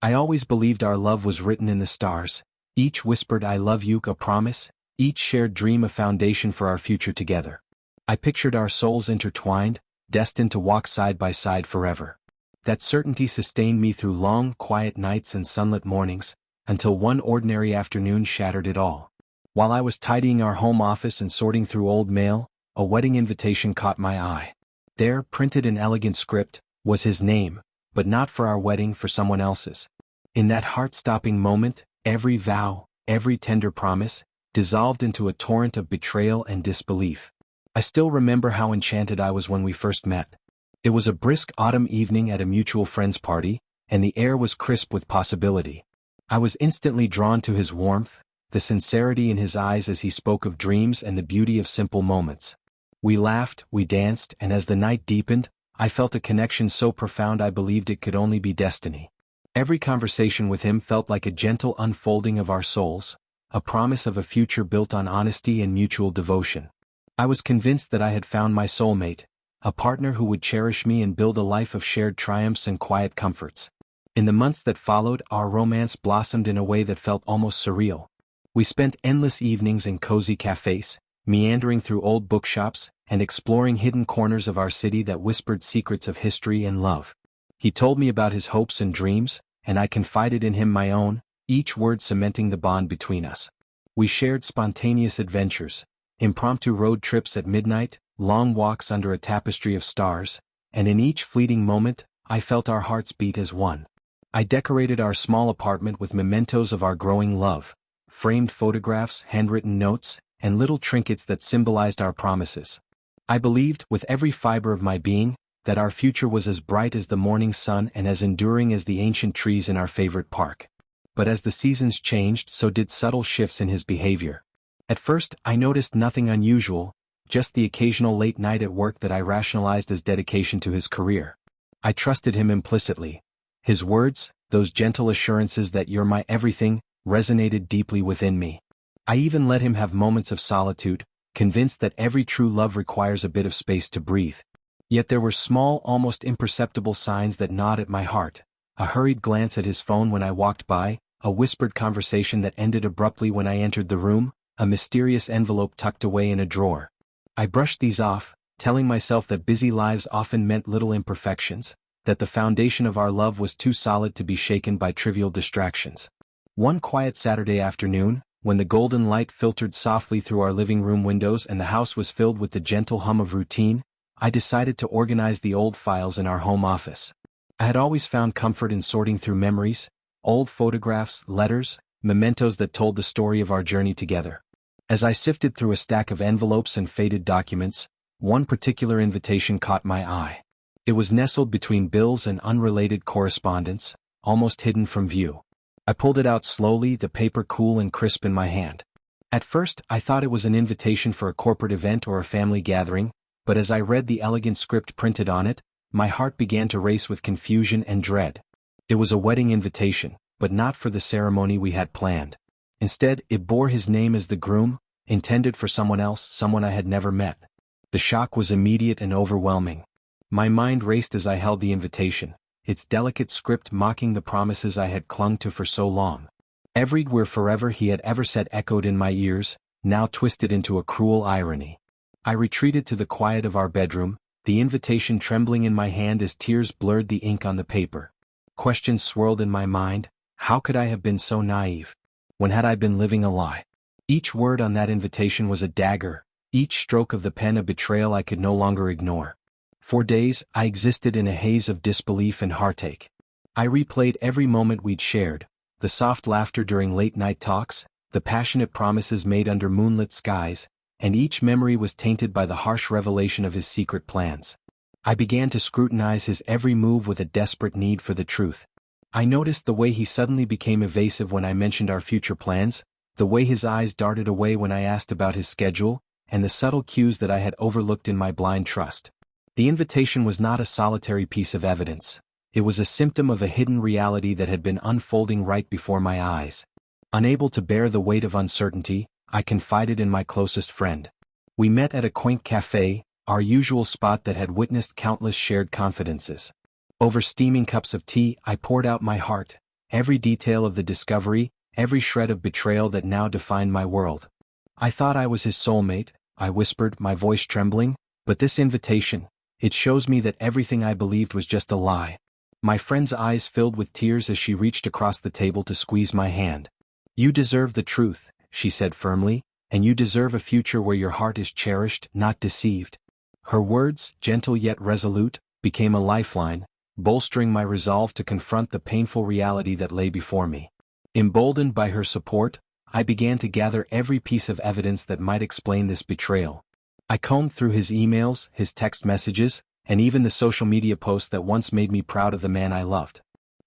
I always believed our love was written in the stars. Each whispered "I love you" a promise, each shared dream a foundation for our future together. I pictured our souls intertwined, destined to walk side by side forever. That certainty sustained me through long, quiet nights and sunlit mornings, until one ordinary afternoon shattered it all. While I was tidying our home office and sorting through old mail, a wedding invitation caught my eye. There, printed in elegant script, was his name, but not for our wedding, for someone else's. In that heart-stopping moment, every vow, every tender promise, dissolved into a torrent of betrayal and disbelief. I still remember how enchanted I was when we first met. It was a brisk autumn evening at a mutual friend's party, and the air was crisp with possibility. I was instantly drawn to his warmth, the sincerity in his eyes as he spoke of dreams and the beauty of simple moments. We laughed, we danced, and as the night deepened, I felt a connection so profound I believed it could only be destiny. Every conversation with him felt like a gentle unfolding of our souls, a promise of a future built on honesty and mutual devotion. I was convinced that I had found my soulmate, a partner who would cherish me and build a life of shared triumphs and quiet comforts. In the months that followed, our romance blossomed in a way that felt almost surreal. We spent endless evenings in cozy cafes, meandering through old bookshops, and exploring hidden corners of our city that whispered secrets of history and love. He told me about his hopes and dreams, and I confided in him my own, each word cementing the bond between us. We shared spontaneous adventures, impromptu road trips at midnight, long walks under a tapestry of stars, and in each fleeting moment, I felt our hearts beat as one. I decorated our small apartment with mementos of our growing love, framed photographs, handwritten notes, and little trinkets that symbolized our promises. I believed, with every fiber of my being, that our future was as bright as the morning sun and as enduring as the ancient trees in our favorite park. But as the seasons changed, so did subtle shifts in his behavior. At first, I noticed nothing unusual, just the occasional late night at work that I rationalized as dedication to his career. I trusted him implicitly. His words, those gentle assurances that "you're my everything," resonated deeply within me. I even let him have moments of solitude, convinced that every true love requires a bit of space to breathe. Yet there were small, almost imperceptible signs that gnawed at my heart. A hurried glance at his phone when I walked by, a whispered conversation that ended abruptly when I entered the room, a mysterious envelope tucked away in a drawer. I brushed these off, telling myself that busy lives often meant little imperfections, that the foundation of our love was too solid to be shaken by trivial distractions. One quiet Saturday afternoon, when the golden light filtered softly through our living room windows and the house was filled with the gentle hum of routine, I decided to organize the old files in our home office. I had always found comfort in sorting through memories, old photographs, letters, mementos that told the story of our journey together. As I sifted through a stack of envelopes and faded documents, one particular invitation caught my eye. It was nestled between bills and unrelated correspondence, almost hidden from view. I pulled it out slowly, the paper cool and crisp in my hand. At first, I thought it was an invitation for a corporate event or a family gathering, but as I read the elegant script printed on it, my heart began to race with confusion and dread. It was a wedding invitation, but not for the ceremony we had planned. Instead, it bore his name as the groom, intended for someone else, someone I had never met. The shock was immediate and overwhelming. My mind raced as I held the invitation, its delicate script mocking the promises I had clung to for so long. Every "we're forever" he had ever said echoed in my ears, now twisted into a cruel irony. I retreated to the quiet of our bedroom, the invitation trembling in my hand as tears blurred the ink on the paper. Questions swirled in my mind. How could I have been so naive? When had I been living a lie? Each word on that invitation was a dagger, each stroke of the pen a betrayal I could no longer ignore. For days, I existed in a haze of disbelief and heartache. I replayed every moment we'd shared, the soft laughter during late-night talks, the passionate promises made under moonlit skies, and each memory was tainted by the harsh revelation of his secret plans. I began to scrutinize his every move with a desperate need for the truth. I noticed the way he suddenly became evasive when I mentioned our future plans, the way his eyes darted away when I asked about his schedule, and the subtle cues that I had overlooked in my blind trust. The invitation was not a solitary piece of evidence. It was a symptom of a hidden reality that had been unfolding right before my eyes. Unable to bear the weight of uncertainty, I confided in my closest friend. We met at a quaint cafe, our usual spot that had witnessed countless shared confidences. Over steaming cups of tea, I poured out my heart, every detail of the discovery, every shred of betrayal that now defined my world. I thought I was his soulmate, I whispered, my voice trembling, but this invitation, it shows me that everything I believed was just a lie. My friend's eyes filled with tears as she reached across the table to squeeze my hand. You deserve the truth, she said firmly, and you deserve a future where your heart is cherished, not deceived. Her words, gentle yet resolute, became a lifeline, bolstering my resolve to confront the painful reality that lay before me. Emboldened by her support, I began to gather every piece of evidence that might explain this betrayal. I combed through his emails, his text messages, and even the social media posts that once made me proud of the man I loved.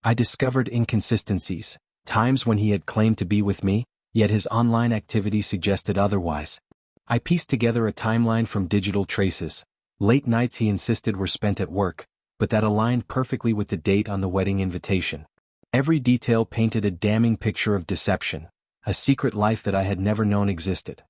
I discovered inconsistencies, times when he had claimed to be with me, yet his online activity suggested otherwise. I pieced together a timeline from digital traces. Late nights he insisted were spent at work, but that aligned perfectly with the date on the wedding invitation. Every detail painted a damning picture of deception, a secret life that I had never known existed.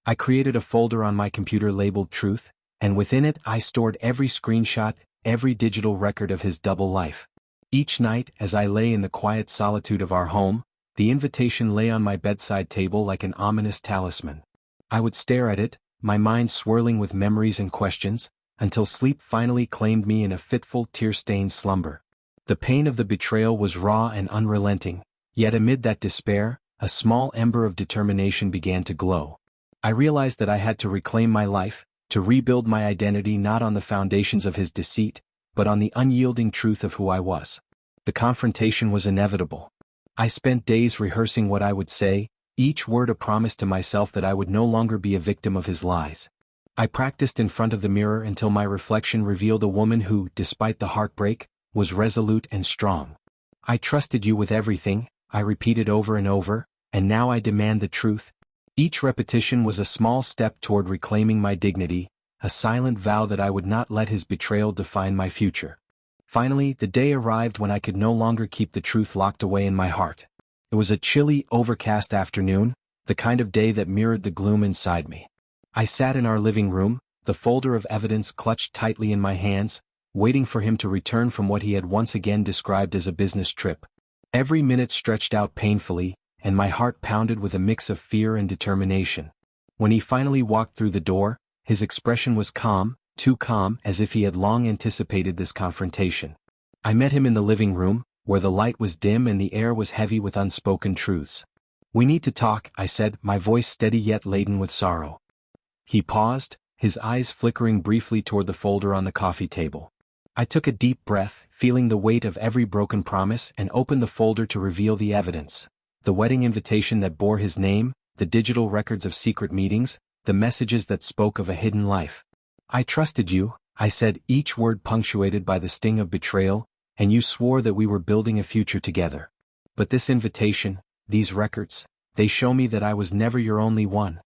I created a folder on my computer labeled Truth, and within it I stored every screenshot, every digital record of his double life. Each night, as I lay in the quiet solitude of our home, the invitation lay on my bedside table like an ominous talisman. I would stare at it, my mind swirling with memories and questions, until sleep finally claimed me in a fitful, tear-stained slumber. The pain of the betrayal was raw and unrelenting, yet amid that despair, a small ember of determination began to glow. I realized that I had to reclaim my life, to rebuild my identity not on the foundations of his deceit, but on the unyielding truth of who I was. The confrontation was inevitable. I spent days rehearsing what I would say, each word a promise to myself that I would no longer be a victim of his lies. I practiced in front of the mirror until my reflection revealed a woman who, despite the heartbreak, was resolute and strong. I trusted you with everything, I repeated over and over, and now I demand the truth. Each repetition was a small step toward reclaiming my dignity, a silent vow that I would not let his betrayal define my future. Finally, the day arrived when I could no longer keep the truth locked away in my heart. It was a chilly, overcast afternoon, the kind of day that mirrored the gloom inside me. I sat in our living room, the folder of evidence clutched tightly in my hands, waiting for him to return from what he had once again described as a business trip. Every minute stretched out painfully, and my heart pounded with a mix of fear and determination. When he finally walked through the door, his expression was calm, too calm, as if he had long anticipated this confrontation. I met him in the living room, where the light was dim and the air was heavy with unspoken truths. "We need to talk," I said, my voice steady yet laden with sorrow. He paused, his eyes flickering briefly toward the folder on the coffee table. I took a deep breath, feeling the weight of every broken promise, and opened the folder to reveal the evidence. The wedding invitation that bore his name, the digital records of secret meetings, the messages that spoke of a hidden life. "I trusted you," I said, each word punctuated by the sting of betrayal, "and you swore that we were building a future together. But this invitation, these records, they show me that I was never your only one."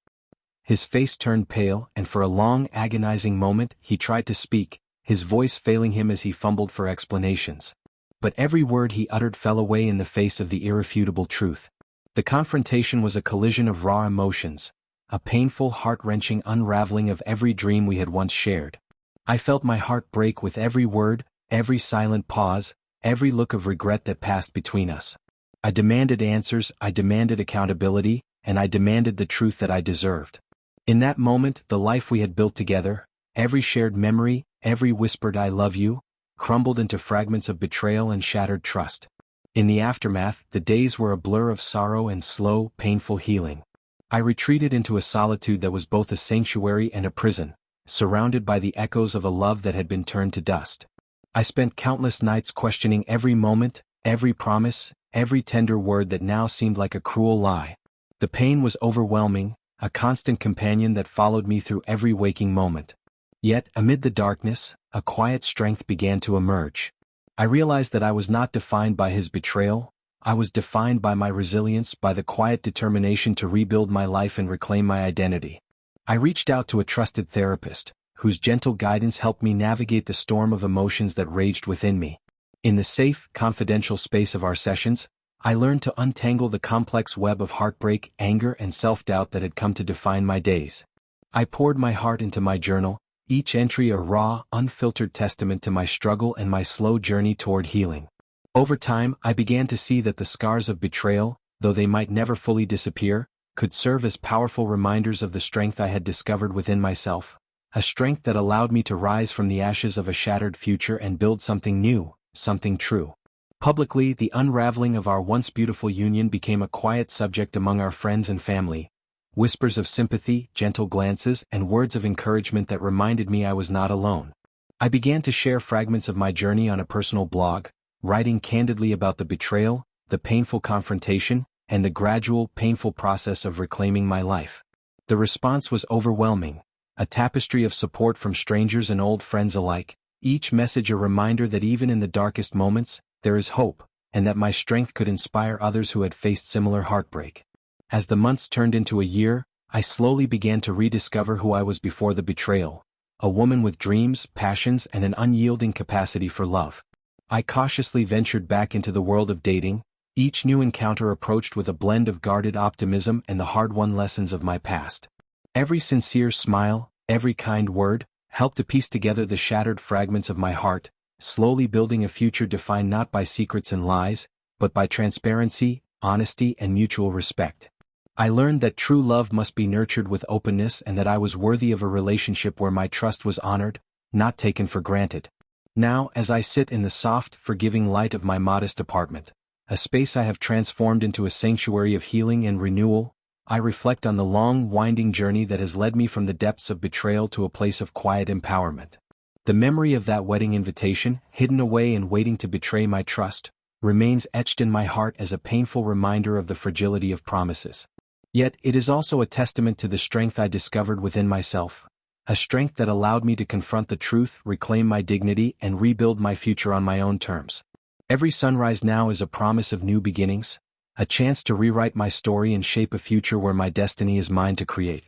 His face turned pale, and for a long, agonizing moment, he tried to speak, his voice failing him as he fumbled for explanations. But every word he uttered fell away in the face of the irrefutable truth. The confrontation was a collision of raw emotions, a painful, heart-wrenching unraveling of every dream we had once shared. I felt my heart break with every word, every silent pause, every look of regret that passed between us. I demanded answers, I demanded accountability, and I demanded the truth that I deserved. In that moment, the life we had built together, every shared memory, every whispered "I love you," crumbled into fragments of betrayal and shattered trust. In the aftermath, the days were a blur of sorrow and slow, painful healing. I retreated into a solitude that was both a sanctuary and a prison, surrounded by the echoes of a love that had been turned to dust. I spent countless nights questioning every moment, every promise, every tender word that now seemed like a cruel lie. The pain was overwhelming, a constant companion that followed me through every waking moment. Yet, amid the darkness, a quiet strength began to emerge. I realized that I was not defined by his betrayal, I was defined by my resilience, by the quiet determination to rebuild my life and reclaim my identity. I reached out to a trusted therapist, whose gentle guidance helped me navigate the storm of emotions that raged within me. In the safe, confidential space of our sessions, I learned to untangle the complex web of heartbreak, anger, and self-doubt that had come to define my days. I poured my heart into my journal, each entry a raw, unfiltered testament to my struggle and my slow journey toward healing. Over time, I began to see that the scars of betrayal, though they might never fully disappear, could serve as powerful reminders of the strength I had discovered within myself, a strength that allowed me to rise from the ashes of a shattered future and build something new, something true. Publicly, the unraveling of our once beautiful union became a quiet subject among our friends and family. Whispers of sympathy, gentle glances, and words of encouragement that reminded me I was not alone. I began to share fragments of my journey on a personal blog, writing candidly about the betrayal, the painful confrontation, and the gradual, painful process of reclaiming my life. The response was overwhelming, a tapestry of support from strangers and old friends alike, each message a reminder that even in the darkest moments, there is hope, and that my strength could inspire others who had faced similar heartbreak. As the months turned into a year, I slowly began to rediscover who I was before the betrayal, a woman with dreams, passions, and an unyielding capacity for love. I cautiously ventured back into the world of dating, each new encounter approached with a blend of guarded optimism and the hard-won lessons of my past. Every sincere smile, every kind word, helped to piece together the shattered fragments of my heart, slowly building a future defined not by secrets and lies, but by transparency, honesty, and mutual respect. I learned that true love must be nurtured with openness and that I was worthy of a relationship where my trust was honored, not taken for granted. Now, as I sit in the soft, forgiving light of my modest apartment, a space I have transformed into a sanctuary of healing and renewal, I reflect on the long, winding journey that has led me from the depths of betrayal to a place of quiet empowerment. The memory of that wedding invitation, hidden away and waiting to betray my trust, remains etched in my heart as a painful reminder of the fragility of promises. Yet it is also a testament to the strength I discovered within myself, a strength that allowed me to confront the truth, reclaim my dignity, and rebuild my future on my own terms. Every sunrise now is a promise of new beginnings, a chance to rewrite my story and shape a future where my destiny is mine to create.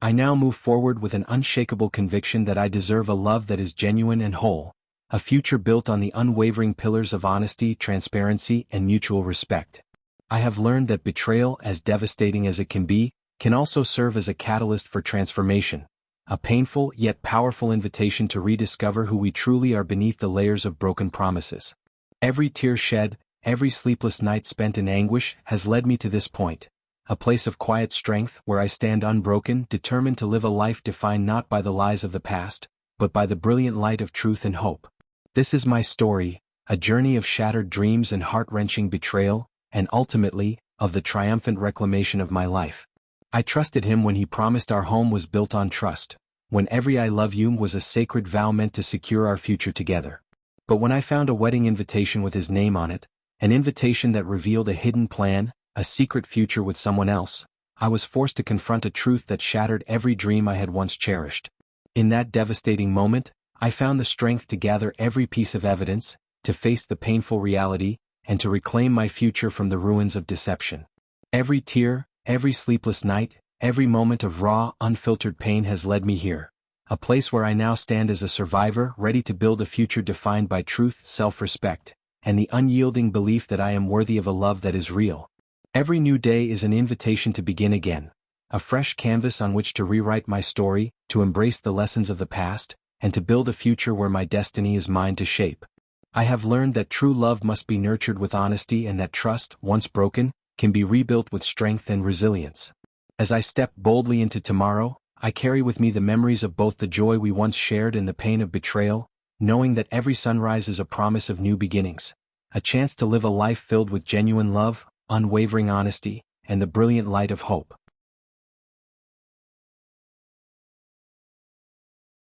I now move forward with an unshakable conviction that I deserve a love that is genuine and whole, a future built on the unwavering pillars of honesty, transparency, and mutual respect. I have learned that betrayal, as devastating as it can also serve as a catalyst for transformation, a painful yet powerful invitation to rediscover who we truly are beneath the layers of broken promises. Every tear shed, every sleepless night spent in anguish has led me to this point, a place of quiet strength where I stand unbroken, determined to live a life defined not by the lies of the past, but by the brilliant light of truth and hope. This is my story, a journey of shattered dreams and heart-wrenching betrayal, and ultimately, of the triumphant reclamation of my life. I trusted him when he promised our home was built on trust, when every I love you was a sacred vow meant to secure our future together. But when I found a wedding invitation with his name on it, an invitation that revealed a hidden plan, a secret future with someone else, I was forced to confront a truth that shattered every dream I had once cherished. In that devastating moment, I found the strength to gather every piece of evidence, to face the painful reality, and to reclaim my future from the ruins of deception. Every tear, every sleepless night, every moment of raw, unfiltered pain has led me here, a place where I now stand as a survivor, ready to build a future defined by truth, self-respect, and the unyielding belief that I am worthy of a love that is real. Every new day is an invitation to begin again, a fresh canvas on which to rewrite my story, to embrace the lessons of the past, and to build a future where my destiny is mine to shape. I have learned that true love must be nurtured with honesty and that trust, once broken, can be rebuilt with strength and resilience. As I step boldly into tomorrow, I carry with me the memories of both the joy we once shared and the pain of betrayal, knowing that every sunrise is a promise of new beginnings, a chance to live a life filled with genuine love, unwavering honesty, and the brilliant light of hope.